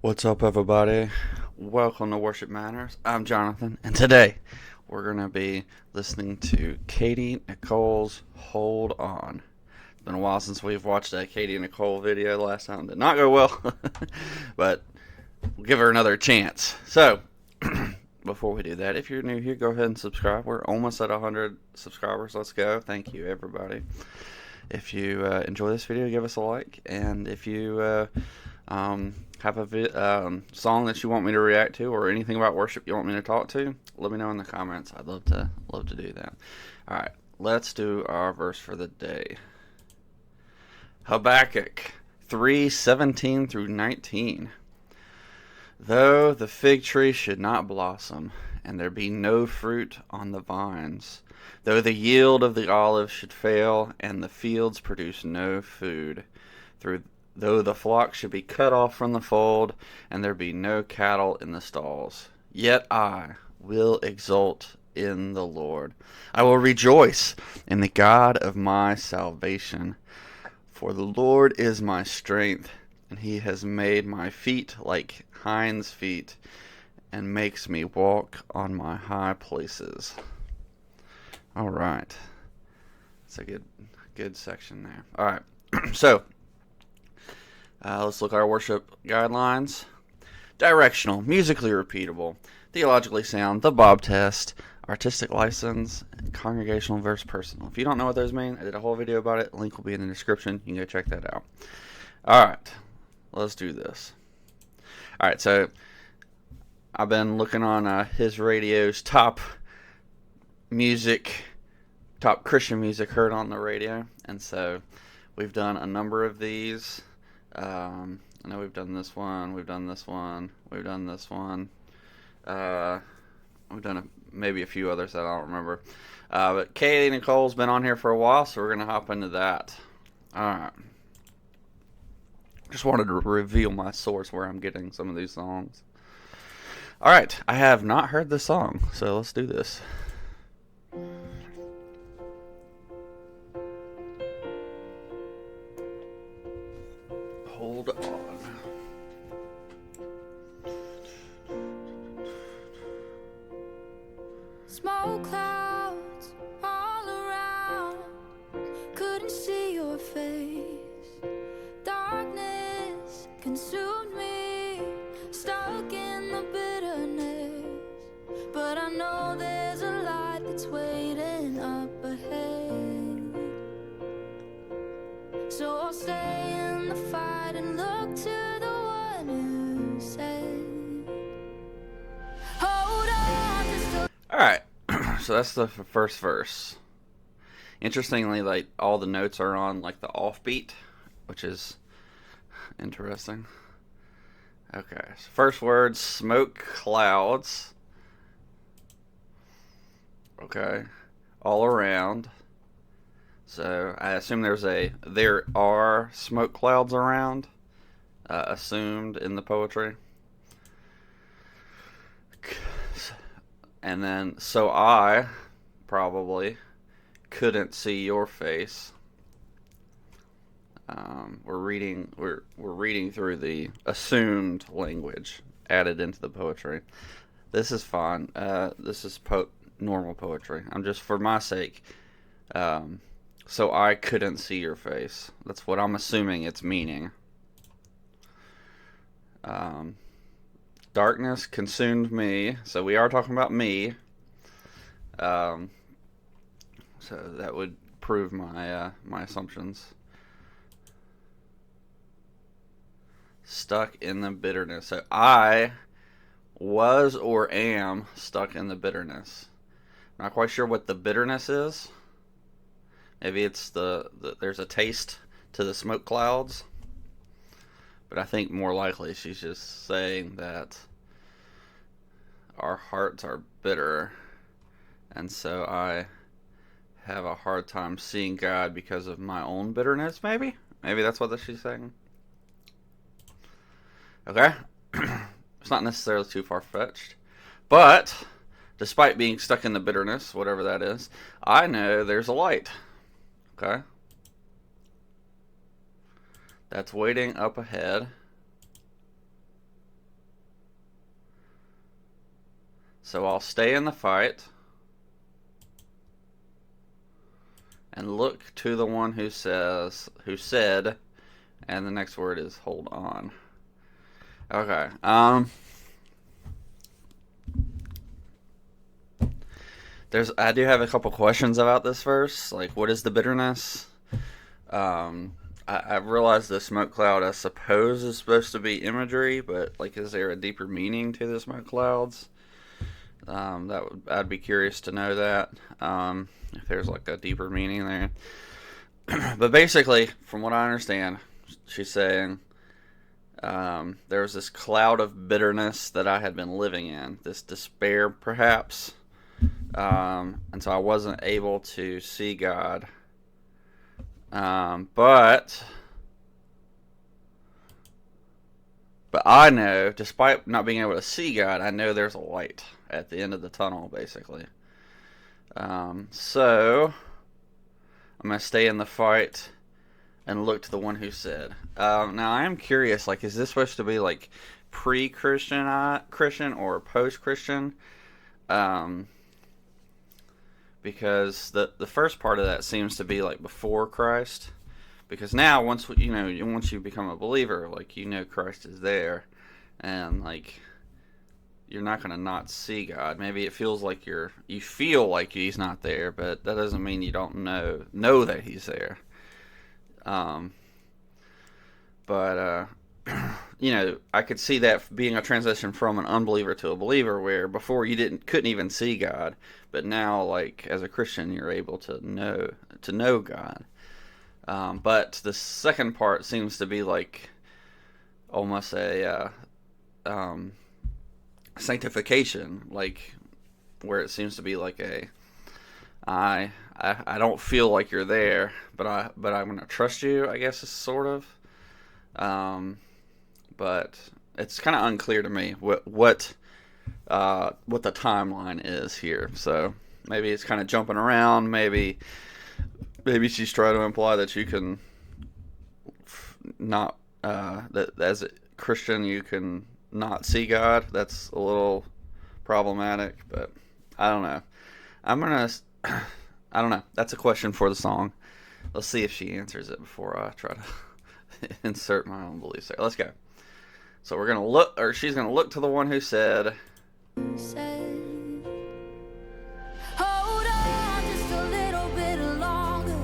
What's up, everybody? Welcome to Worship Matters. I'm Jonathan, and today we're going to be listening to Katy Nicole's Hold On. It's been a while since we've watched that Katy Nicole video. Last time did not go well, but we'll give her another chance. So, before we do that, if you're new here, go ahead and subscribe. We're almost at 100 subscribers. Let's go. Thank you, everybody. If you enjoy this video, give us a like, and if you have a song that you want me to react to, or anything about worship you want me to talk to, let me know in the comments. I'd love to do that. All right, let's do our verse for the day. Habakkuk 3:17 through 19. Though the fig tree should not blossom, and there be no fruit on the vines, though the yield of the olive should fail, and the fields produce no food, though the flock should be cut off from the fold, and there be no cattle in the stalls, yet I will exult in the Lord. I will rejoice in the God of my salvation. For the Lord is my strength, and he has made my feet like hinds' feet, and makes me walk on my high places. All right. That's a good section there. All right. So, let's look at our worship guidelines. Directional, musically repeatable, theologically sound, the Bob test, artistic license, and congregational versus personal. If you don't know what those mean, I did a whole video about it. Link will be in the description. You can go check that out. All right. Let's do this. All right. So, I've been looking on his radio's top Christian music heard on the radio, and so we've done a number of these. I know we've done this one, we've done this one, we've done this one. We've done maybe a few others that I don't remember. But Katy Nicole's been on here for a while, so we're going to hop into that. Alright. Just wanted to reveal my source where I'm getting some of these songs. Alright, I have not heard this song, so let's do this. Hold on. Smoke clouds all around, couldn't see your face. Darkness consumed me, stuck in the bitterness. But I know there's a light that's waiting up ahead. So I'll stay in the fight and look to the one who said, hold on just a... Alright, so that's the first verse. Interestingly, like, all the notes are on, like, the offbeat, which is interesting. Okay, so first word, smoke clouds. Okay, all around. So I assume there are smoke clouds around, assumed in the poetry. And then, so I probably couldn't see your face. We're reading through the assumed language added into the poetry. This is fine. This is normal poetry. I'm just, for my sake, so I couldn't see your face. That's what I'm assuming it's meaning. Darkness consumed me. So we are talking about me. So that would prove my assumptions. Stuck in the bitterness. So I was or am stuck in the bitterness. Not quite sure what the bitterness is. Maybe it's there's a taste to the smoke clouds. But I think more likely she's just saying that our hearts are bitter. And so I have a hard time seeing God because of my own bitterness, maybe? Maybe that's what she's saying. Okay? It's not necessarily too far-fetched. But, despite being stuck in the bitterness, whatever that is, I know there's a light. Okay? That's waiting up ahead. So I'll stay in the fight and look to the one who said, and the next word is hold on. Okay. I do have a couple questions about this verse. Like, what is the bitterness? I realize the smoke cloud, I suppose, is supposed to be imagery, but like, is there a deeper meaning to the smoke clouds? I'd be curious to know that. If there's like a deeper meaning there. But basically, from what I understand, she's saying there was this cloud of bitterness that I had been living in, this despair, perhaps. And so I wasn't able to see God. But I know, despite not being able to see God, I know there's a light at the end of the tunnel, basically. So I'm going to stay in the fight and look to the one who said. Now I am curious, like, is this supposed to be like pre-Christian Christian or post-Christian? Because the first part of that seems to be like before Christ. Because now once you become a believer, like, you know Christ is there, and like you're not going to not see God. Maybe it feels like you feel like he's not there, but that doesn't mean you don't know that he's there. But I could see that being a transition from an unbeliever to a believer, where before you couldn't even see God, but now, like, as a Christian, you're able to know God. But the second part seems to be like almost a sanctification, like, where it seems to be like I don't feel like you're there, but I'm gonna trust you, I guess, is sort of. But it's kind of unclear to me what the timeline is here. So maybe it's kind of jumping around. Maybe she's trying to imply that you can not that as a Christian you can not see God. That's a little problematic, but I don't know. I don't know. That's a question for the song. Let's see if she answers it before I try to insert my own beliefs there. Let's go. So she's gonna look to the one who said, hold on just a little bit longer.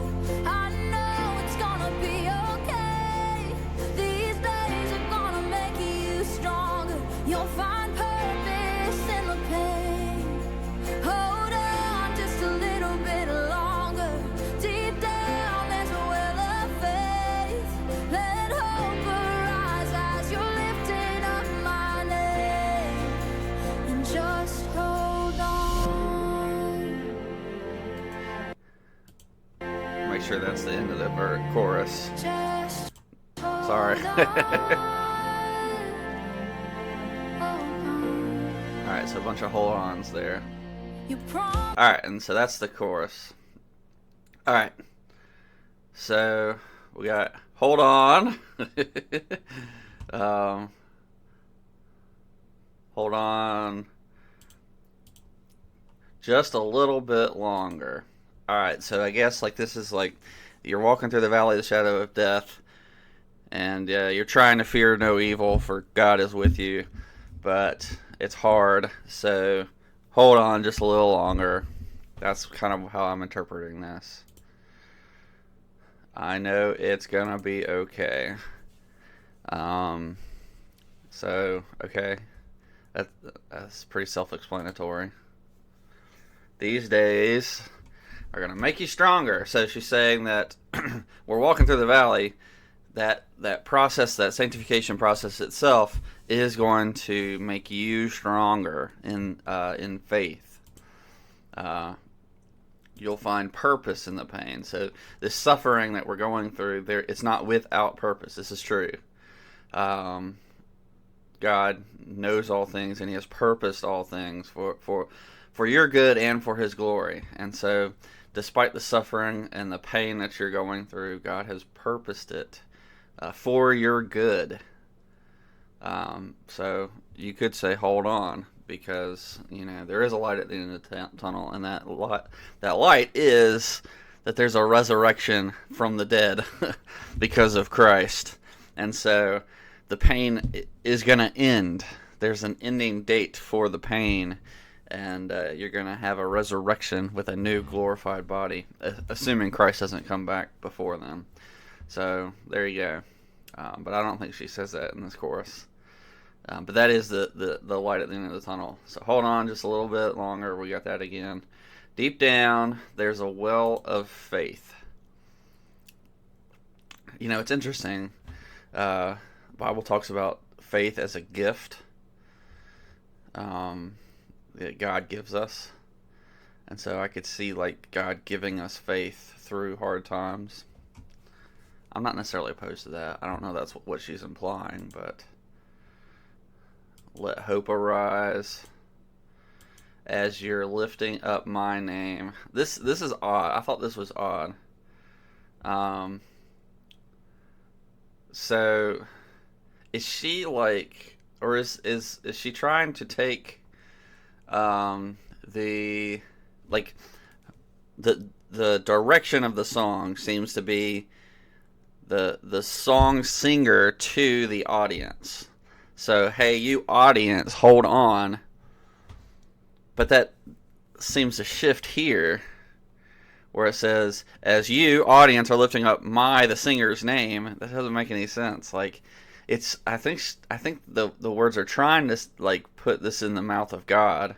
I know it's gonna be okay. These days are gonna make you stronger. You'll find purpose in the pain. Hold on just a little bit longer. Deep down there's a well of faith. Let hope arise as you're lifting up my name. And just hold on. make sure that's the end of the chorus. Just Sorry. Alright, so a bunch of hold-ons there. Alright, and so that's the chorus. Alright. So, we got hold on. Hold on just a little bit longer. Alright, so I guess like this is like you're walking through the valley of the shadow of death, and you're trying to fear no evil, for God is with you, but it's hard, so hold on just a little longer. That's kind of how I'm interpreting this. I know it's gonna be okay. So, okay. That's pretty self-explanatory. These days are gonna make you stronger. So she's saying that we're walking through the valley, that process, that sanctification process itself, is going to make you stronger in faith. You'll find purpose in the pain. So this suffering that we're going through, it's not without purpose. This is true. God knows all things, and He has purposed all things for your good and for His glory. And so, despite the suffering and the pain that you're going through, God has purposed it for your good. So you could say, hold on, because there is a light at the end of the tunnel, and that light is that there's a resurrection from the dead because of Christ, and so the pain is going to end. There's an ending date for the pain, and you're going to have a resurrection with a new glorified body, assuming Christ doesn't come back before then. So there you go. But I don't think she says that in this chorus. But that is the light at the end of the tunnel. So hold on just a little bit longer. We got that again. Deep down, there's a well of faith. It's interesting. The Bible talks about faith as a gift that God gives us. And so I could see God giving us faith through hard times. I'm not necessarily opposed to that. I don't know that's what she's implying, but let hope arise as you're lifting up my name. This is odd. I thought this was odd. So is she or is she trying to take the direction of the song seems to be the song singer to the audience. So, hey, you audience, hold on. But that seems to shift here, where it says, as you audience are lifting up the singer's name. That doesn't make any sense. I think the words are trying to put this in the mouth of God.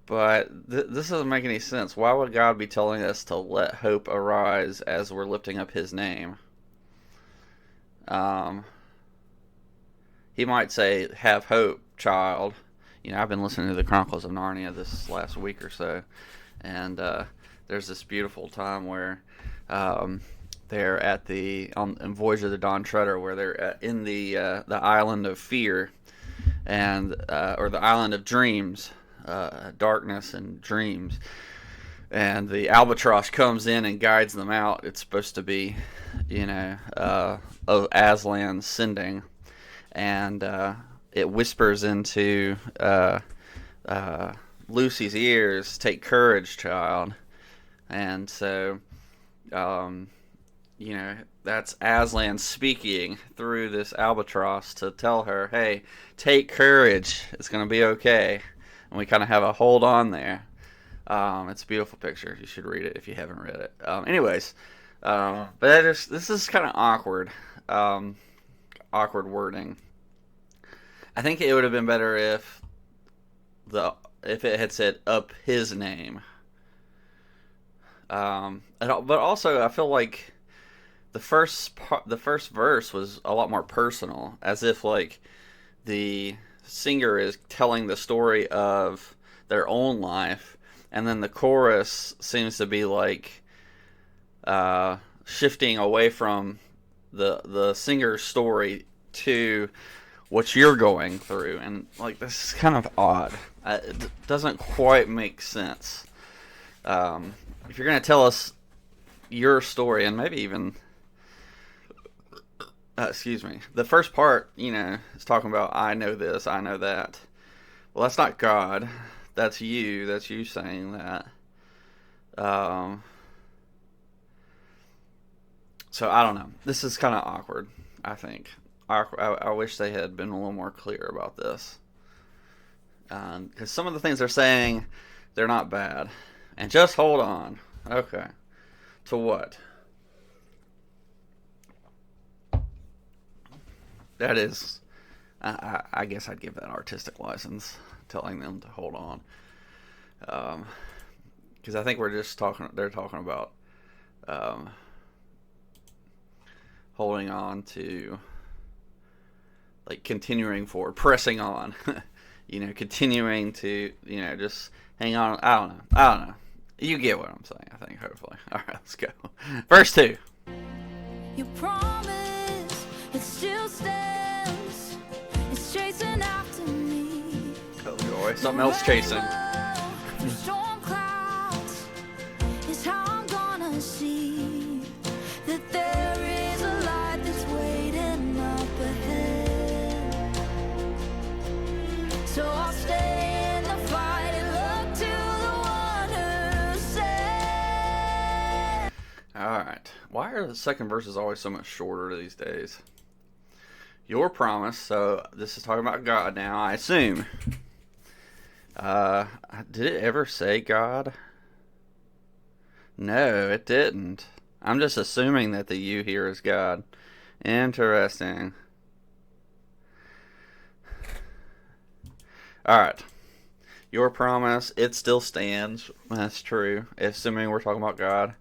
But this doesn't make any sense. Why would God be telling us to let hope arise as we're lifting up his name? He might say, have hope, child. I've been listening to the Chronicles of Narnia this last week or so, and there's this beautiful time where they're at in Voyage of the Dawn Treader, where they're in the island of fear, and or the island of dreams. Darkness and dreams, and the albatross comes in and guides them out. It's supposed to be of Aslan's sending, and it whispers into Lucy's ears, take courage, child. And so that's Aslan speaking through this albatross to tell her, hey, take courage, it's going to be okay. And we kind of have a hold on there. It's a beautiful picture. You should read it if you haven't read it. But this is kind of awkward. Awkward wording. I think it would have been better if it had said up his name. But also, I feel like the first verse was a lot more personal, as if the singer is telling the story of their own life, and then the chorus seems to be shifting away from the singer's story to what you're going through, and this is kind of odd. It doesn't quite make sense. If you're going to tell us your story, and maybe even the first part, is talking about I know this, I know that. Well, that's not God. That's you. That's you saying that. So I don't know. This is kind of awkward, I think. I wish they had been a little more clear about this. Because some of the things they're saying, they're not bad. And just hold on. Okay. To what? That is, I guess I'd give that artistic license, telling them to hold on. Because I think they're talking about holding on to, continuing forward, pressing on, continuing to, just hang on. I don't know. You get what I'm saying, I think, hopefully. All right, let's go. Verse 2. You promise it still stands. It's chasing after me. Oh, joy. Something else chasing. Storm clouds is how I'm gonna see that there is a light that's waiting up ahead. Why are the second verses always so much shorter these days? Your promise, so this is talking about God now, I assume. Did it ever say God? No, it didn't. I'm just assuming that the you here is God. Interesting. Alright. Your promise, it still stands. That's true. Assuming we're talking about God.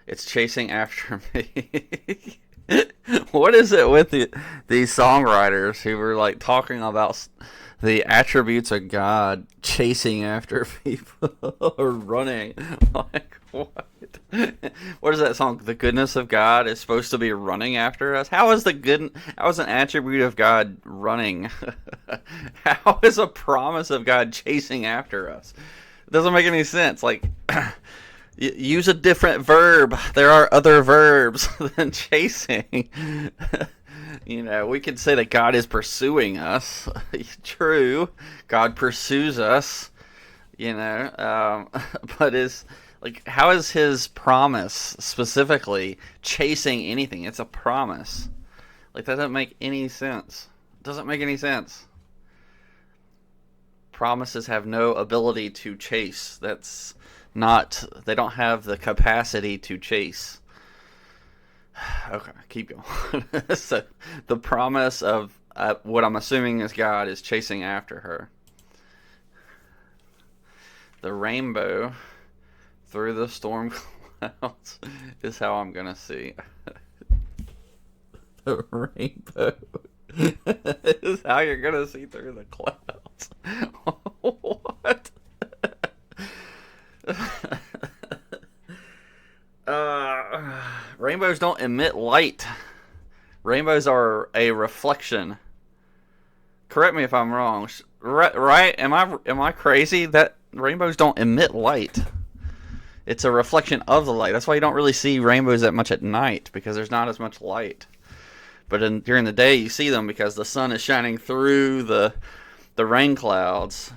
It's chasing after me. What is it with these songwriters who were like talking about the attributes of God chasing after people or running? Like, what? What is that song? The goodness of God is supposed to be running after us? How is how is an attribute of God running? How is a promise of God chasing after us? It doesn't make any sense. Like, use a different verb. There are other verbs than chasing. We could say that God is pursuing us. True. God pursues us. But how is his promise specifically chasing anything? It's a promise. That doesn't make any sense. Doesn't make any sense. Promises have no ability to chase. They don't have the capacity to chase. Okay, keep going. So the promise of what I'm assuming is God is chasing after her. The rainbow through the storm clouds is how I'm going to see. The rainbow is how you're going to see through the clouds. What? Rainbows don't emit light. Rainbows are a reflection. Correct me if I'm wrong. Right? Am I crazy? That rainbows don't emit light. It's a reflection of the light. That's why you don't really see rainbows that much at night, because there's not as much light. But during the day you see them because the sun is shining through the rain clouds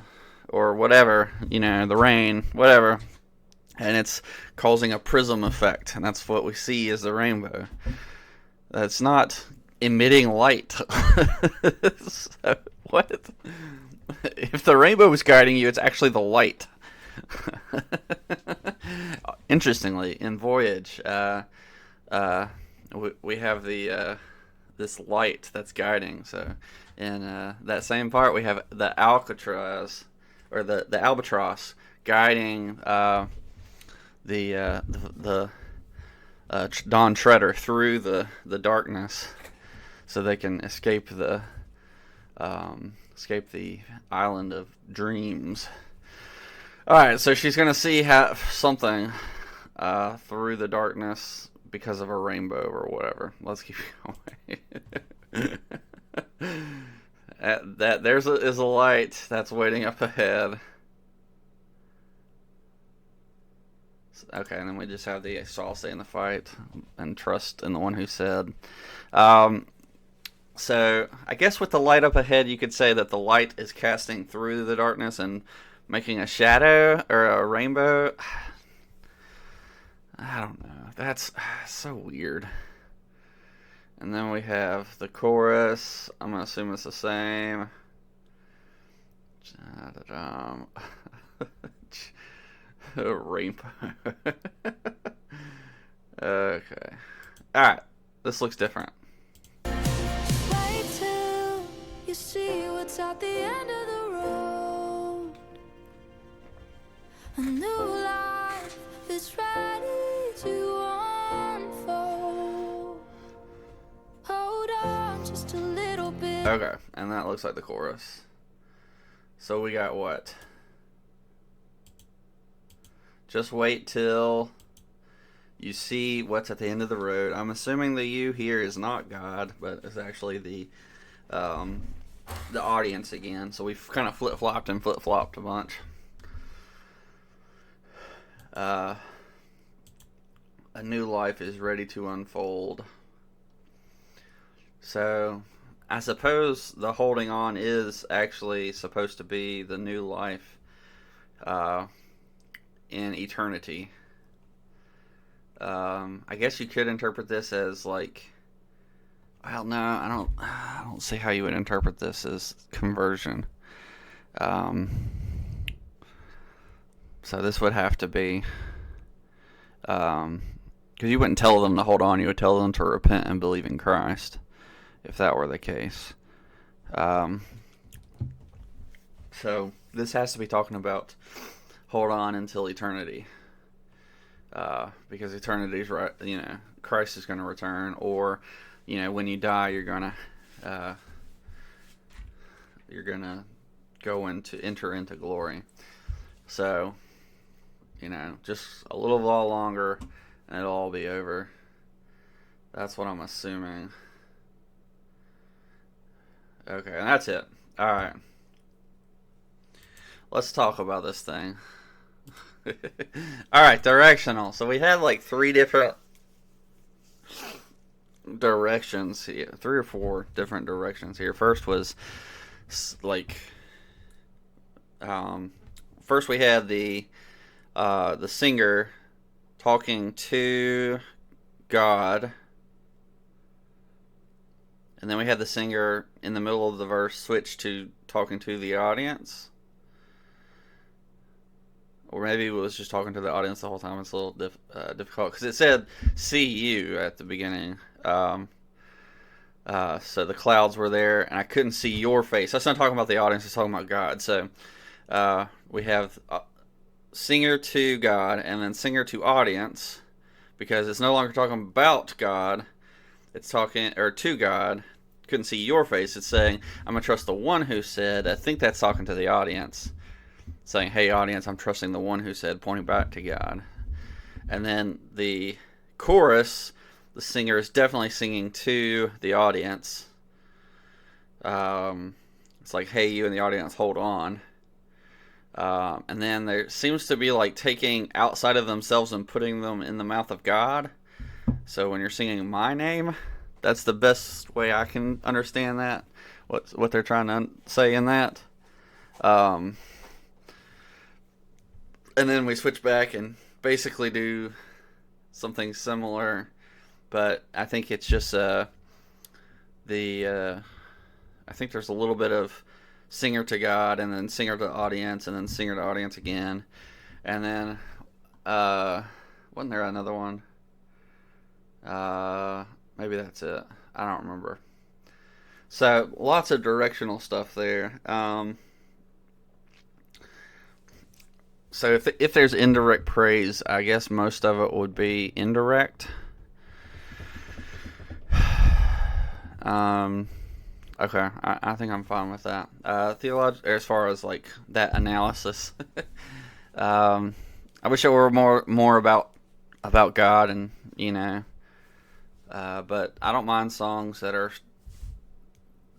or whatever, the rain, whatever. And it's causing a prism effect, and that's what we see as the rainbow. That's not emitting light. So, what? If the rainbow was guiding you, it's actually the light. Interestingly, in Voyage, we have this light that's guiding. So, in that same part, we have the Alcatraz, or the albatross, guiding the Dawn Treader through the darkness, so they can escape the island of dreams. All right, so she's gonna see something through the darkness because of a rainbow or whatever. Let's keep going. There's a light that's waiting up ahead. Okay, and then we just have the "so I'll stay in the fight and trust in the one who said." So I guess with the light up ahead, you could say that the light is casting through the darkness and making a shadow or a rainbow. I don't know. That's so weird. And then we have the chorus. I'm going to assume it's the same. Rainbow. Okay. Alright. This looks different. Wait till you see what's at the end of the road. A new life is ready to unfold. Hold on just a little bit. Okay, and that looks like the chorus. So we got what? Just wait till you see what's at the end of the road. I'm assuming the you here is not God, but it's actually the audience again. So we've kind of flip-flopped a bunch. A new life is ready to unfold. So I suppose the holding on is actually supposed to be the new life in eternity. I guess you could interpret this as like, well, no, I don't see how you would interpret this as conversion. Um, so this would have to be, because you wouldn't tell them to hold on, you would tell them to repent and believe in Christ, if that were the case. Um, so this has to be talking about hold on until eternity. Because eternity's right, Christ is going to return, or, when you die, you're gonna enter into glory. So, just a little while longer, and it'll all be over. That's what I'm assuming. Okay, and that's it. All right, let's talk about this thing. All right, directional. So we had like 3 different directions here, 3 or 4 different directions here. First was like, first we had the singer talking to God, and then we had the singer in the middle of the verse switch to talking to the audience. Or maybe it was just talking to the audience the whole time. It's a little difficult because it said "see you" at the beginning. So the clouds were there, and I couldn't see your face. That's not talking about the audience. It's talking about God. So we have singer to God and then singer to audience, because it's no longer talking about God. It's talking to God. Couldn't see your face. It's saying, "I'm gonna trust the one who said." I think that's talking to the audience, saying, "Hey, audience, I'm trusting the one who said," pointing back to God. And then the chorus, the singer is definitely singing to the audience. It's like, "Hey, you in the audience, hold on." And then there seems to be like taking outside of themselves and putting them in the mouth of God. So when you're singing "My Name," that's the best way I can understand that. What they're trying to say in that. And then we switch back and basically do something similar, but I think it's just I think there's a little bit of singer to God, and then singer to audience, and then singer to audience again, and then wasn't there another one? Maybe that's it. I don't remember. So lots of directional stuff there. So if there's indirect praise, I guess most of it would be indirect. Okay, I think I'm fine with that. As far as like that analysis, I wish it were more about God, and but I don't mind songs that are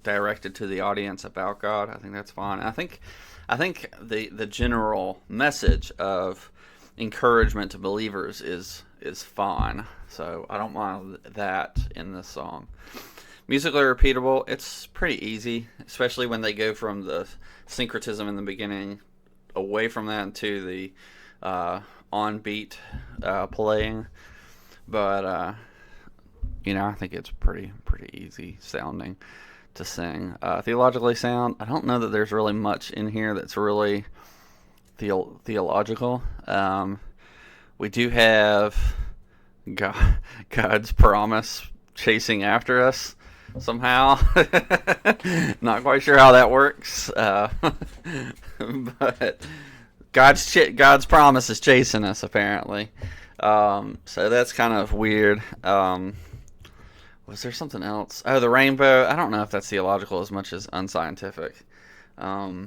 directed to the audience about God. I think that's fine. I think the general message of encouragement to believers is fine. So I don't mind that in this song. Musically repeatable, it's pretty easy, especially when they go from the syncretism in the beginning away from that to the on beat playing. But I think it's pretty easy sounding to sing. Theologically sound, I don't know that there's really much in here that's really theological. We do have God's promise chasing after us somehow. Not quite sure how that works, but God's promise is chasing us apparently. So that's kind of weird. Was there something else? Oh, the rainbow. I don't know if that's theological as much as unscientific. But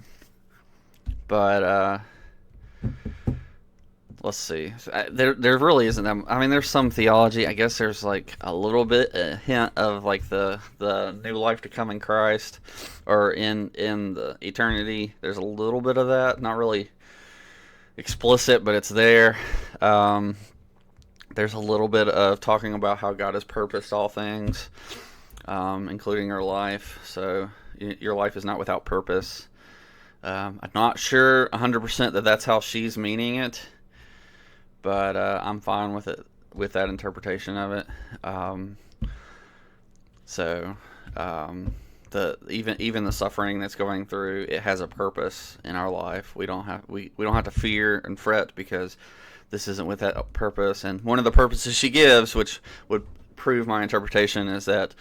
let's see. There really isn't that. I mean, there's some theology. I guess there's like a hint of like the new life to come in Christ, or in the eternity. There's a little bit of that. Not really explicit, but it's there. There's a little bit of talking about how God has purposed all things, including your life. So your life is not without purpose. I'm not sure 100% that that's how she's meaning it, but I'm fine with it with that interpretation of it. So the even the suffering that's going through, it has a purpose in our life. We don't have to fear and fret because this isn't with that purpose. And one of the purposes she gives, which would prove my interpretation, is that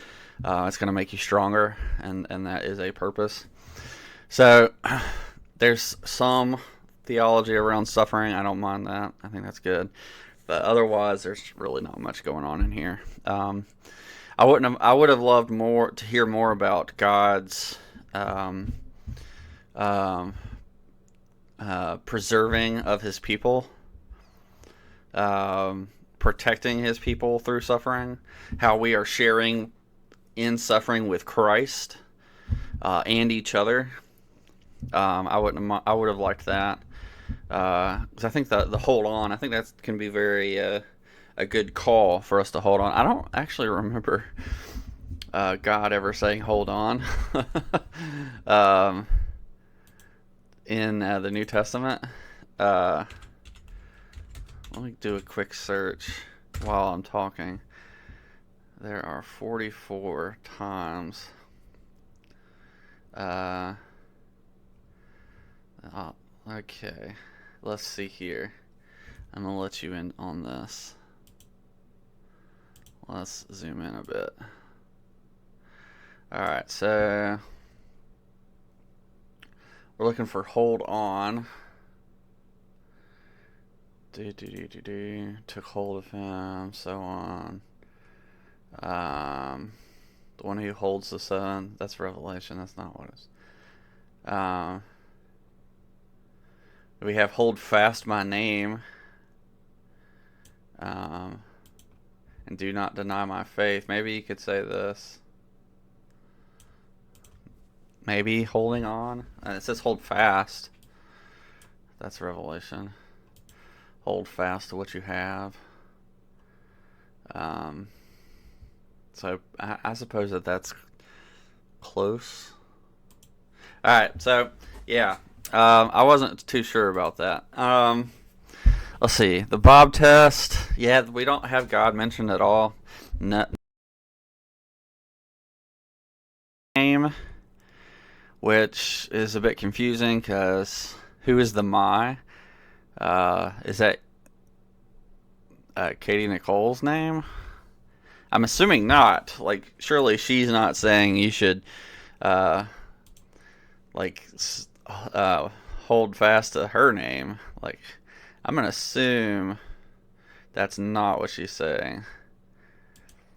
it's going to make you stronger, and that is a purpose. So there's some theology around suffering. I don't mind that. I think that's good. But otherwise, there's really not much going on in here. I would have loved to hear more about God's preserving of His people, protecting His people through suffering, how we are sharing in suffering with Christ and each other. I would have liked that, because I think the hold on. I think that can be very a good call for us to hold on. I don't actually remember God ever saying hold on in the New Testament. Let me do a quick search while I'm talking. There are 44 times. Okay. Let's see here. I'm going to let you in on this. Let's zoom in a bit. Alright, so we're looking for hold on. Took hold of him, so on. The one who holds the sun. That's Revelation. That's not what it's. We have hold fast my name. And do not deny my faith. Maybe you could say this. Maybe holding on. It says hold fast. That's Revelation. Hold fast to what you have. So I suppose that's close. Alright, so yeah. I wasn't too sure about that. Let's see. The Bob test. Yeah, we don't have God mentioned at all. Name, which is a bit confusing because who is the my? Is that Katy Nicole's name? I'm assuming not. Like, surely she's not saying you should hold fast to her name. Like, I'm gonna assume that's not what she's saying.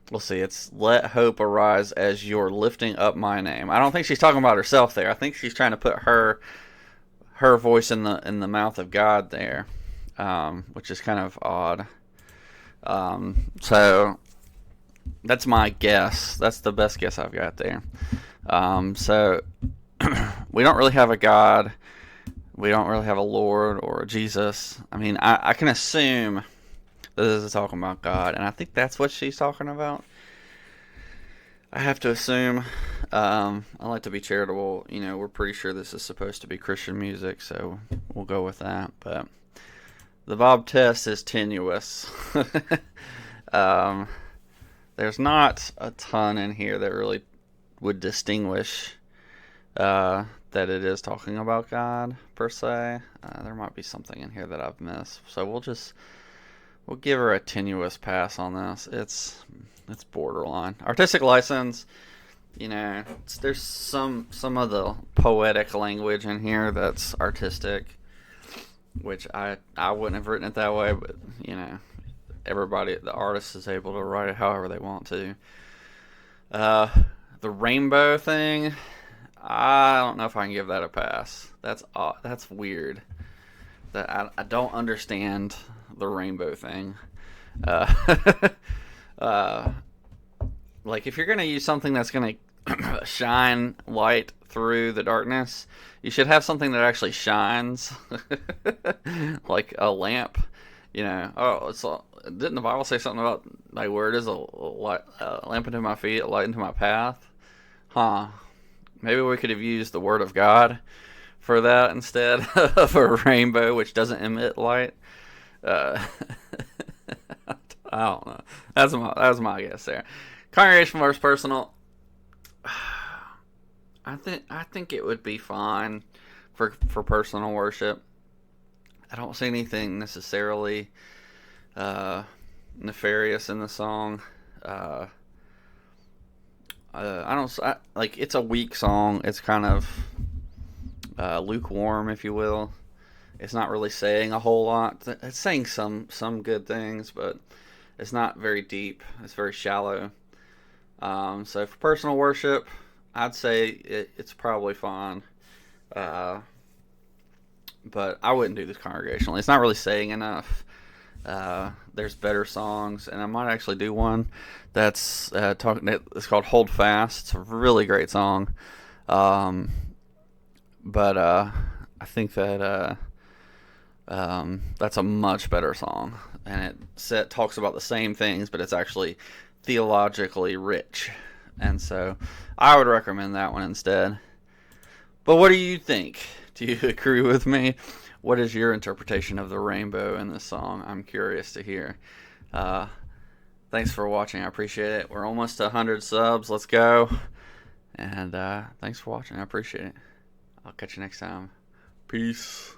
We'll see. It's let hope arise as you're lifting up my name. I don't think she's talking about herself there. I think she's trying to put her voice in the mouth of God there, which is kind of odd. So that's my guess. That's the best guess I've got there. So we don't really have a God. We don't really have a Lord or a Jesus. I mean, I can assume that this is talking about God, and I think that's what she's talking about. I have to assume. I like to be charitable. You know, we're pretty sure this is supposed to be Christian music, so we'll go with that. But the Bob test is tenuous. There's not a ton in here that really would distinguish that it is talking about God per se. There might be something in here that I've missed, so we'll give her a tenuous pass on this. It's borderline. Artistic license, you know, there's some of the poetic language in here that's artistic, which I wouldn't have written it that way, but you know, the artist is able to write it however they want to. The rainbow thing, I don't know if I can give that a pass. That's weird. That I don't understand the rainbow thing. Like, if you're gonna use something that's gonna shine light through the darkness, you should have something that actually shines, like a lamp. You know, didn't the Bible say something about my word is a lamp unto my feet, a light into my path? Huh? Maybe we could have used the word of God for that instead of a rainbow, which doesn't emit light. I don't know. That's my guess there. Congregational versus personal. I think it would be fine for personal worship. I don't see anything necessarily nefarious in the song. Uh, like it's a weak song. It's kind of lukewarm, if you will. It's not really saying a whole lot. It's saying some good things, but it's not very deep. It's very shallow. So for personal worship, I'd say it's probably fine. Uh, but I wouldn't do this congregationally. It's not really saying enough. There's better songs, and I might actually do one that's talking. It's called "Hold Fast." It's a really great song. Um, but I think that that's a much better song, and talks about the same things, but it's actually theologically rich, and so I would recommend that one instead. But what do you think? Do you agree with me? What is your interpretation of the rainbow in this song? I'm curious to hear. Uh, Thanks for watching. I appreciate it. We're almost to 100 subs. Let's go. And thanks for watching. I appreciate it. I'll catch you next time. Peace.